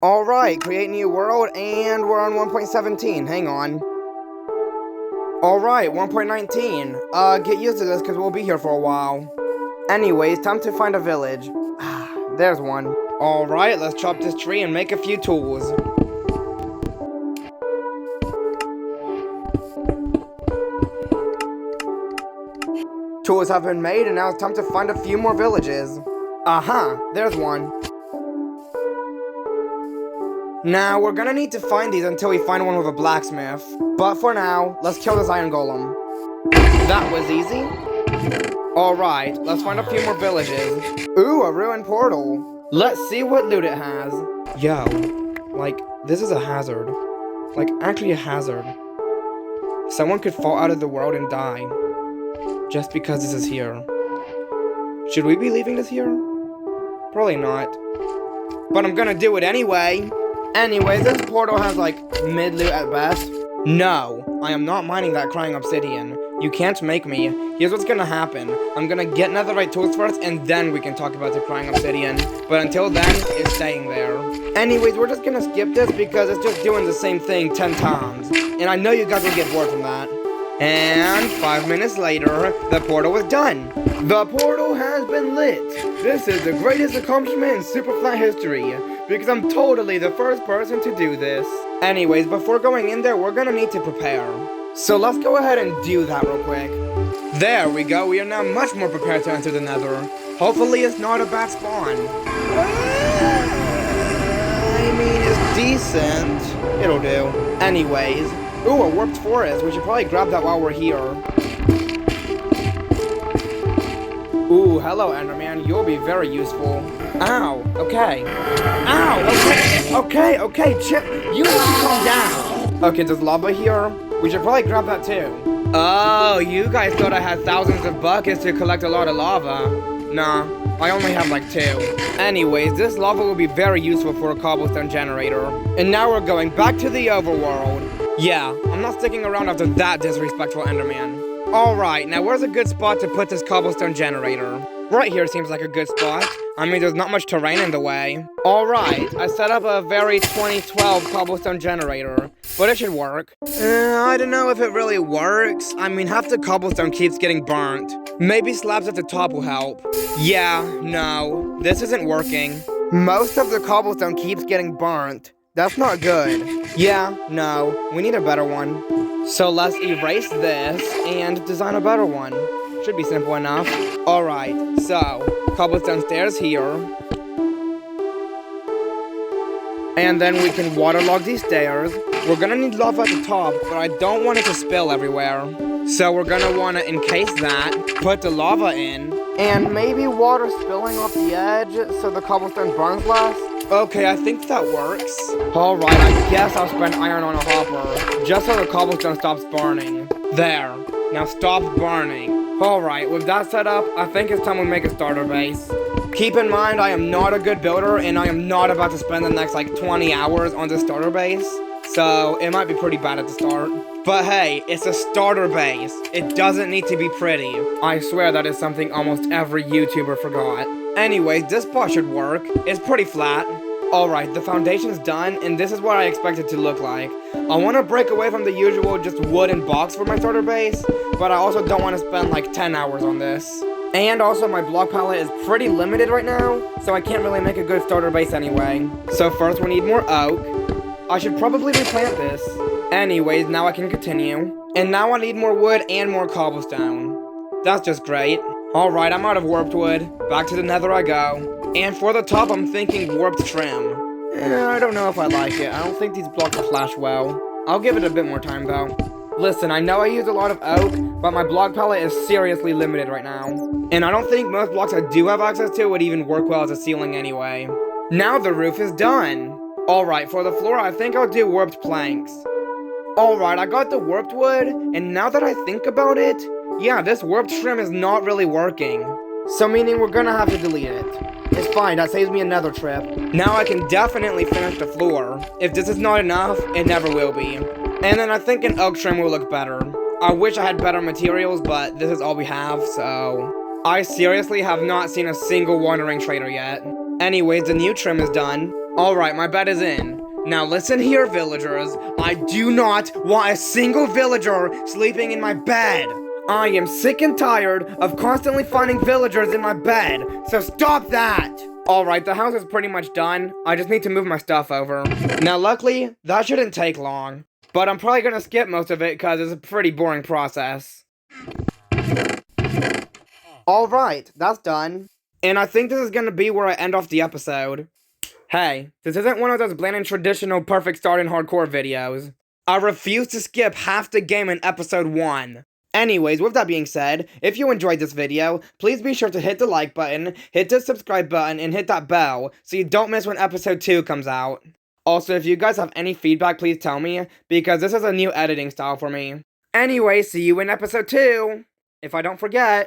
Alright, create new world, and we're on 1.17, hang on. Alright, 1.19. Get used to this because we'll be here for a while. Anyways, time to find a village. There's one. Alright, let's chop this tree and make a few tools. Tools have been made, and now it's time to find a few more villages. There's one. Now, we're gonna need to find these until we find one with a blacksmith. But for now, let's kill this iron golem. That was easy. Alright, let's find a few more villages. Ooh, a ruined portal. Let's see what loot it has. Yo, like, this is a hazard. Like, actually a hazard. Someone could fall out of the world and die. Just because this is here. Should we be leaving this here? Probably not. But I'm gonna do it anyway. Anyways, this portal has like mid-loot at best. No, I am not mining that crying obsidian. You can't make me. Here's what's gonna happen. I'm gonna get netherite tools first, and then we can talk about the crying obsidian. But until then, it's staying there. Anyways, we're just gonna skip this because it's just doing the same thing 10 times. And I know you guys will get bored from that. And 5 minutes later, the portal is done. The portal has been lit. This is the greatest accomplishment in Superflat history, because I'm totally the first person to do this. Anyways, before going in there, we're gonna need to prepare. So let's go ahead and do that real quick. There we go, we are now much more prepared to enter the nether. Hopefully it's not a bad spawn. I mean, it's decent. It'll do. Anyways. Ooh, a warped forest. We should probably grab that while we're here. Ooh, hello, Enderman. You'll be very useful. Ow, okay. Ow, okay, Chip. You need to calm down. Okay, there's lava here. We should probably grab that too. Oh, you guys thought I had thousands of buckets to collect a lot of lava. Nah, I only have like 2. Anyways, this lava will be very useful for a cobblestone generator. And now we're going back to the overworld. Yeah, I'm not sticking around after that disrespectful Enderman. Alright, now where's a good spot to put this cobblestone generator? Right here seems like a good spot. I mean, there's not much terrain in the way. Alright, I set up a very 2012 cobblestone generator, but it should work. I don't know if it really works. I mean, half the cobblestone keeps getting burnt. Maybe slabs at the top will help. Yeah, no, this isn't working. Most of the cobblestone keeps getting burnt. That's not good. Yeah, no, we need a better one. So let's erase this and design a better one. Should be simple enough. Alright, so, cobblestone stairs here. And then we can waterlog these stairs. We're gonna need lava at the top, but I don't want it to spill everywhere. So we're gonna wanna encase that, put the lava in, and maybe water spilling off the edge so the cobblestone burns less. Okay, I think that works. Alright, I guess I'll spend iron on a hopper, just so the cobblestone stops burning. There. Now stop burning. Alright, with that set up, I think it's time we make a starter base. Keep in mind, I am not a good builder, and I am not about to spend the next, like, 20 hours on this starter base. So, it might be pretty bad at the start. But hey, it's a starter base. It doesn't need to be pretty. I swear that is something almost every YouTuber forgot. Anyways, this spot should work. It's pretty flat. Alright, the foundation's done, and this is what I expect it to look like. I want to break away from the usual just wooden box for my starter base, but I also don't want to spend like 10 hours on this. And also my block palette is pretty limited right now, so I can't really make a good starter base anyway. So first we need more oak. I should probably replant this. Anyways, now I can continue. And now I need more wood and more cobblestone. That's just great. Alright, I'm out of warped wood. Back to the nether I go. And for the top, I'm thinking warped trim. I don't know if I like it. I don't think these blocks will flash well. I'll give it a bit more time though. Listen, I know I use a lot of oak, but my block palette is seriously limited right now. And I don't think most blocks I do have access to would even work well as a ceiling anyway. Now the roof is done. Alright, for the floor, I think I'll do warped planks. Alright, I got the warped wood, and now that I think about it, yeah, this warped trim is not really working. So meaning we're gonna have to delete it. It's fine, that saves me another trip. Now I can definitely finish the floor. If this is not enough, it never will be. And then I think an oak trim will look better. I wish I had better materials, but this is all we have, so... I seriously have not seen a single wandering trader yet. Anyways, the new trim is done. Alright, my bed is in. Now listen here, villagers. I do not want a single villager sleeping in my bed. I am sick and tired of constantly finding villagers in my bed, so stop that! Alright, the house is pretty much done. I just need to move my stuff over. Now luckily, that shouldn't take long. But I'm probably gonna skip most of it because it's a pretty boring process. Alright, that's done. And I think this is gonna be where I end off the episode. Hey, this isn't one of those bland and traditional perfect start in hardcore videos. I refuse to skip half the game in episode 1. Anyways, with that being said, if you enjoyed this video, please be sure to hit the like button, hit the subscribe button, and hit that bell so you don't miss when episode 2 comes out. Also, if you guys have any feedback, please tell me, because this is a new editing style for me. Anyway, see you in episode 2, if I don't forget.